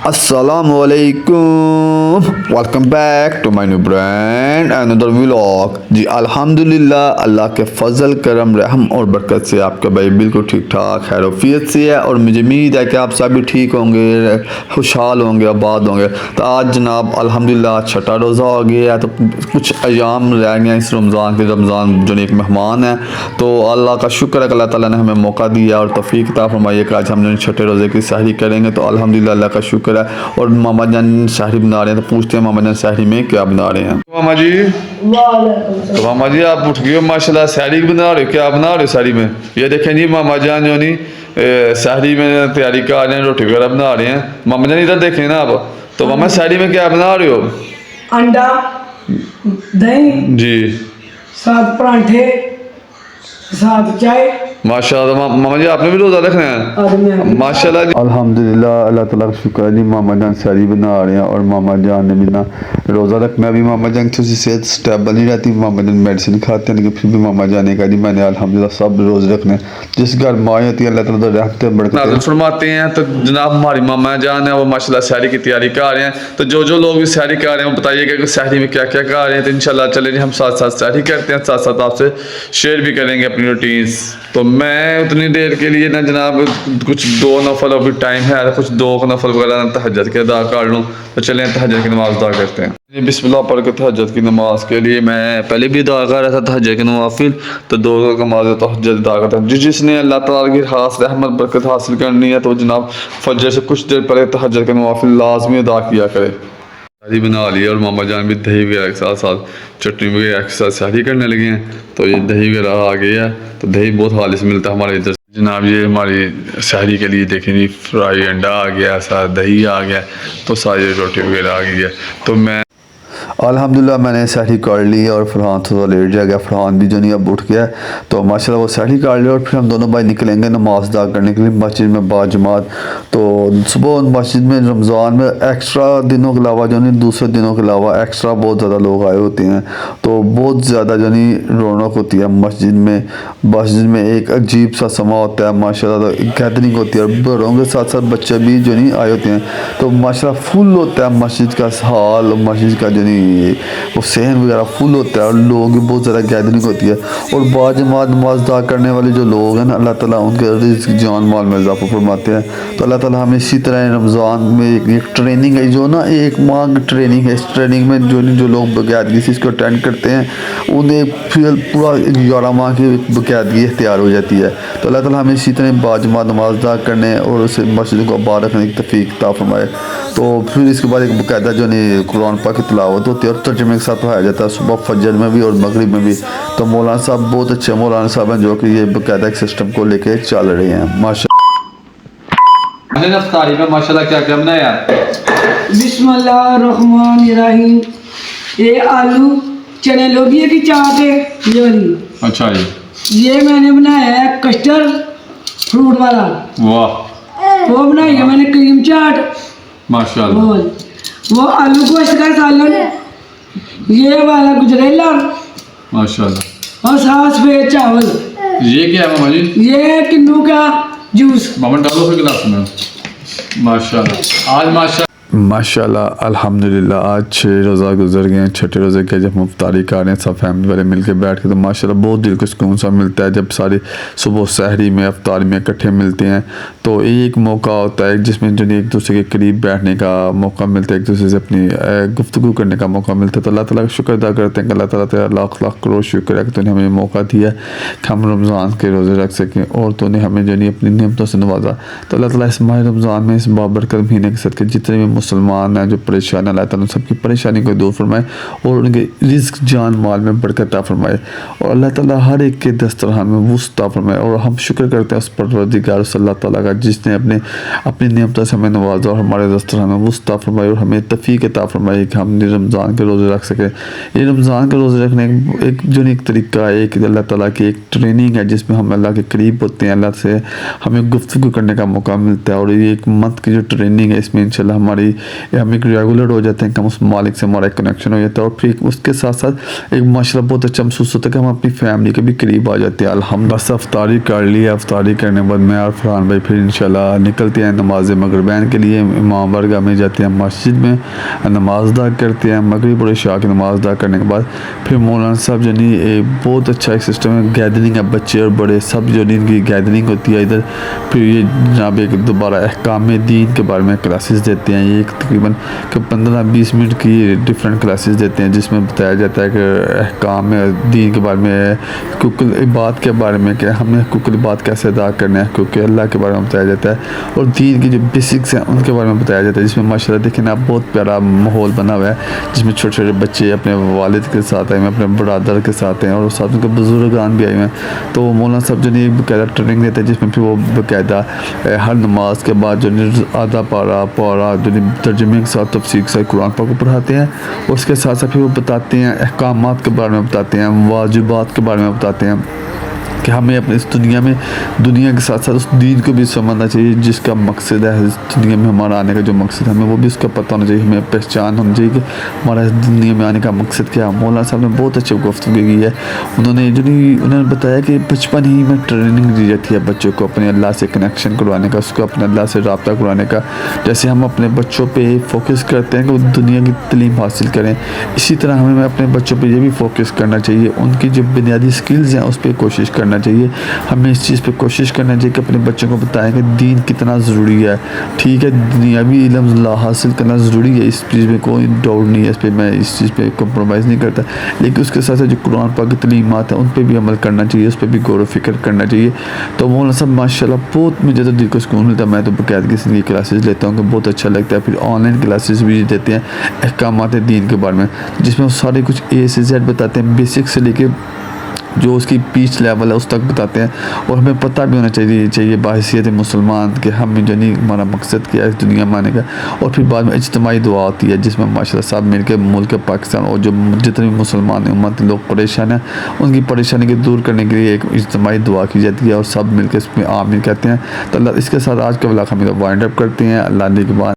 अस्सलामुअलैकुम, welcome back to my new brand another vlog. जी अल्हम्दुलिल्लाह, अल्लाह के फजल करम रहम और बरकत से आपका भाई बिल्कुल ठीक ठाक खैरियत से है और मुझे उम्मीद है कि आप सभी ठीक होंगे, खुशहाल होंगे, आबाद होंगे। तो आज जनाब अल्हम्दुलिल्लाह छठा रोज़ा हो गया है, तो कुछ अयाम रह गए इस रमज़ान के। रमज़ान जो एक मेहमान है, तो अल्लाह का शुक्र है कि अल्लाह ताला ने हमें मौका दिया और तौफीक अता फरमाई कि आज हम छठे रोज़े की सहरी करेंगे। तो अल्हम्दुलिल्लाह अल्लाह का शुक्र है। और मामा जान सहरी बना रहे हैं, तो पूछते हैं मामा जान सहरी में क्या बना रहे हैं। मामा जी, तो मामा जी आप उठ गए माशाल्लाह, सहरी बना रहे हो, क्या बना रहे हो सहरी में? ये देखें जी, मामा जान जो नहीं सहरी में तैयारी कर रहे हैं, रोटी वगैरह बना रहे हैं। मामा जान इधर देखें ना आप, तो मामा सहरी में क्या बना रहे हो? अंडा, दही जी, साथ परांठे, साथ चाय। माशाल्लाह मामा जी आपने भी रोज़ा रखना है माशाल्लाह जी। अल्हम्दुलिल्लाह, अल्लाह ताला का शुक्र है जी। मामा जान सहरी बना रहे हैं और मामा जान ने भी ना रोज़ा रखना है। अभी मामा जान की थोड़ी सेहत स्टेबल नहीं रहती, मामा जान मेडिसिन खाते हैं, लेकिन फिर भी मामा जान ने कहा जी मैंने अल्हम्दुलिल्लाह सब रोज़ रखने। जिस घर माँ होती है अल्लाह ताला तो रहमत बरकत फरमाते हैं। तो जनाब हमारी मामा जान है वो माशाल्लाह सहरी की तैयारी कर रहे हैं। तो जो लोग भी सहरी कर रहे हैं वो बताइएगा कि सहरी में क्या क्या कर रहे हैं। तो इंशाल्लाह चले जी हम साथ साथ सहरी करते हैं, साथ साथ आपसे शेयर भी करेंगे अपनी रूटीन्स। तो मैं उतनी देर के लिए ना जनाब कुछ दो नफल अभी टाइम है, कुछ दो नफल वगैरह तहज्जुद के अदा कर लूँ। तो चलें तहज्जुद की नमाज़ अदा करते हैं जी। बिस्मिल्लाह पढ़ के तहज्जुद की नमाज़ के लिए मैं पहले भी अदा कर रहा था तहज्जुद के नवाफिल, तो दो नमाज़ तहज्जुद अदा करता हूँ। जिसने अल्लाह ताला की खास रहमत बरकत हासिल करनी है तो जनाब फजर से कुछ देर पहले तहज्जुद के नवाफिल लाजमी अदा किया करे। सहरी बना ली और मामा जान भी दही वगैरह के साथ साथ चटनी वगैरह के साथ सहरी करने लगे हैं। तो ये दही वगैरह आ गया है, तो दही बहुत खालिश मिलता है हमारे इधर जनाब। ये हमारी सहरी के लिए देखें जी, फ्राई अंडा आ गया, साथ दही आ गया, तो सारी रोटी वगैरह आ गई है। तो मैं अल्हम्दुलिल्लाह मैंने सहरी कर ली और फरहान थोड़ा लेट जाएगा। फरहान भी जो नहीं अब उठ गया, तो माशाल्लाह वो सहरी कर ली और फिर हम दोनों भाई निकलेंगे नमाज अदा करने के लिए मस्जिद में बाजमात। तो सुबह मस्जिद में रमज़ान में एक्स्ट्रा दिनों के अलावा जो नहीं दूसरे दिनों के अलावा एक्स्ट्रा बहुत ज़्यादा लोग आए होते हैं, तो बहुत ज़्यादा जो नहीं रौनक होती है मस्जिद में। मस्जिद में एक अजीब सा समा होता है माशाल्लाह, तो गैदरिंग होती है, बड़ों के साथ साथ बच्चे भी जो नहीं आए होते हैं, तो माशाल्लाह फुल होता है मस्जिद का हाल, मस्जिद का जो नहीं वो सहन वगैरह फुल होता है और लोगों की बहुत ज़्यादा गैदरिंग होती है। और बाजमात नमाज अदा करने वाले जो लोग हैं ना, अल्लाह ताला उनके रिज़्क़ जान माल में इजाफा फरमाते हैं। तो अल्लाह ताला हमें इसी तरह रमज़ान में एक ट्रेनिंग है जो ना, एक माह की ट्रेनिंग है। इस ट्रेनिंग में जो लोग बाकायदगी से इसको अटेंड करते हैं उन्हें फिर पूरा 11 माह की बाकायदगी तैयार हो जाती है। तो अल्लाह ताला हमें इसी तरह बाजमात नमाज अदा करने और उसे मस्जिद को आबाद रखने की तौफीक अता फरमाए। तो फिर इसके बाद एक बाकायदा जो नहीं कुरान पाक की तिलावत होती है और तर्जुमे के साथ पढ़ाया जाता है सुबह फजर में भी और मगरिब में भी। तो मौलाना साहब बहुत अच्छे मौलाना साहब हैं जो कि ये बाकायदा एक सिस्टम को लेके चल रहे हैं माशाल्लाह। क्या क्या बनाया? बिस्मिल्लाहिर्रहमानिर्रहीम। ये आलू चने लोबिया की चाट है ये वाली। अच्छा जी, ये मैंने बनाया है कस्टर्ड फ्रूट वाला। वाह, वो बनाई है मैंने क्रीम चाट माशाल्लाह। वो आलू गोश्त का सालन, ये वाला गुजरेला माशाल्लाह। और साथ सफेद चावल। ये क्या है मामा जी? ये किन्नू का जूस। मामा डालो फिर गिलास में। माशाल्लाह आज माशाल्लाह अल्हम्दुलिल्लाह आज 6 रोज़ा गुजर गए हैं। छठे रोज़े के जब हम इफ्तारी कर रहे हैं सब फैमिली वाले मिलके बैठ के, तो माशाल्लाह बहुत दिल को सुकून सा मिलता है जब सारे सुबह सहरी में इफ्तारी में इकट्ठे मिलते हैं। तो एक मौका होता है जिसमें जो एक दूसरे के करीब बैठने का मौका मिलता है, एक दूसरे से अपनी गुफ्तगू करने का मौका मिलता है। तो अल्लाह ताला का शुक्र अदा करते हैं कि अल्लाह ताला तेरा लाख लाख करोड़ शुक्र है कि तूने हमें मौका दिया कि हम रमज़ान के रोज़े रख सकें और तूने हमें जो नहीं अपनी नेमतों से नवाजा। तो अल्लाह ताला इस माह रमज़ान में इस बाबरकत महीने के सदक़े जितने भी मुसलमान हैं जो परेशान है, अल्लाह ताला सबकी परेशानी को दूर फरमाए और उनके रिज़्क़ जान माल में बरकत अता फरमाए और अल्लाह ताला हर एक के दस्तरखान में वुसअत अता फरमाए। और हम शुक्र करते हैं उस परवरदिगार अल्लाह ताला का जिसने अपनी नेमतों से हमें नवाजा और हमारे दस्तरखान में वुसअत अता फरमाए और हमें तौफीक अता फरमाए कि हम रमज़ान के रोज़े रख सकें। ये रमज़ान के रोज़े रखने एक जो एक तरीका है, एक अल्लाह ताला की एक ट्रेनिंग है जिसमें हम अल्लाह के करीब होते हैं, अल्लाह से हमें गुफ्तगू करने का मौका मिलता है। और ये एक मंथ की जो ट्रेनिंग है इसमें इंशाल्लाह हमारी हम एक रेगुलर हो जाते हैं कि हम उस मालिक से हमारा कनेक्शन हो जाता है, और फिर उसके साथ साथ एक माशाल्लाह बहुत अच्छा महसूस होता है कि हम अपनी फैमिली के भी करीब आ जाते हैं। अल्हम्दुलिल्लाह बस अफ्तारी कर ली, अफ्तारी करने के बाद मैं और फरहान भाई फिर इंशाल्लाह निकलते हैं नमाज मगरिबैन के लिए। इमाम बारगाह में जाते हैं, मस्जिद में नमाज अदा करते हैं। मगरिब और इशा की नमाज अदा करने के बाद फिर मौलाना साहब जो नहीं एक बहुत अच्छा एक सिस्टम है, गैदरिंग है, बच्चे और बड़े सब जो नहीं इनकी गैदरिंग होती है इधर। फिर ये जनाब एक दोबारा अहकाम दीन के बारे में क्लासेस देते हैं, ये तकरीबन 15-20 मिनट की डिफरेंट क्लासेस देते हैं, जिसमें बताया जाता है कि अहकाम दीन के बारे में, हुकूकुल इबाद के बारे में कि हमने हुकूकुल इबाद कैसे अदा करना है, क्योंकि अल्लाह के बारे में बताया जाता है, और दीन की जो बेसिक्स हैं उनके बारे में बताया जाता है, जिसमें माशाल्लाह देखें ना बहुत प्यारा माहौल बना हुआ है, जिसमें छोटे छोटे बच्चे अपने वालिद के साथ आए हैं, अपने बरादर के साथ हैं, और साथ उनके बुजुर्गान भी आए हुए हैं। तो मौलाना साहब जो नहीं एक बाकायदा ट्रेनिंग देते हैं, जिसमें फिर वो बाकायदा हर नमाज के बाद जो नहीं आधा पारा जो नहीं तर्जुमे के साथ तफसीर के साथ कुरान पाक को पढ़ाते हैं। उसके साथ साथ फिर वो बताते हैं अहकामात के बारे में बताते हैं, वाजिबात के बारे में बताते हैं कि हमें अपने इस दुनिया के साथ साथ उस दीन को भी समझना चाहिए जिसका मकसद है, इस दुनिया में हमारा आने का जो मकसद है हमें वो भी उसका पता होना चाहिए, हमें पहचान होनी चाहिए कि हमारा इस दुनिया में आने का मकसद क्या है। मौलाना साहब ने बहुत अच्छी गुफ्तगू की है। उन्होंने बताया कि बचपन ही में ट्रेनिंग दी जाती है बच्चों को अपने अल्लाह से कनेक्शन करवाने का, उसको अपने अल्लाह से रब्ता करवाने का। जैसे हम अपने बच्चों पर फोकस करते हैं कि वो दुनिया की तलीम हासिल करें, इसी तरह हमें अपने बच्चों पर यह भी फोकस करना चाहिए, उनकी जो बुनियादी स्किल्स हैं उस पर कोशिश करना चाहिए। हमें इस चीज़ पे कोशिश करना चाहिए कि अपने बच्चों को बताएं कि दीन कितना ज़रूरी है। ठीक है, दुनियावी इल्म हासिल करना ज़रूरी है, इस चीज़ में कोई डाउट नहीं है, इस पर मैं इस चीज़ पे कम्प्रोमाइज़ नहीं करता, लेकिन उसके साथ साथ जो कुरान पाक की तलीमात है उन पर भी अमल करना चाहिए, उस पर भी गौर व फिक्र करना चाहिए। तो मौलाना साहब माशाल्लाह बहुत मुझे तो दिल को सुकून मिलता है। मैं तो बाकायदगी से इनकी क्लासेस लेता हूँ कि बहुत अच्छा लगता है। फिर ऑनलाइन क्लासेस भी देते हैं अहकामात दीन के बारे में, जिसमें वो सारे कुछ A से Z बताते हैं, बेसिक से लेके जो उसकी पीच लेवल है उस तक बताते हैं। और हमें पता भी होना चाहिए बाहसियत मुसलमान कि हमें जो नहीं हमारा मकसद क्या है इस दुनिया में आने का। और फिर बाद में इज्तिमाई दुआ होती है, जिसमें माशाल्लाह सब मिल के मुल्क पाकिस्तान और जो जितने भी मुसलमान उम्मत लोग परेशान हैं उनकी परेशानी को दूर करने के लिए एक इज्तिमाई दुआ की जाती है, और सब मिल के इसमें आमीन कहते हैं। तो अल्लाह इसके साथ आज का व्लॉग हम वाइंड अप करते हैं। अल्लाह ने के बाद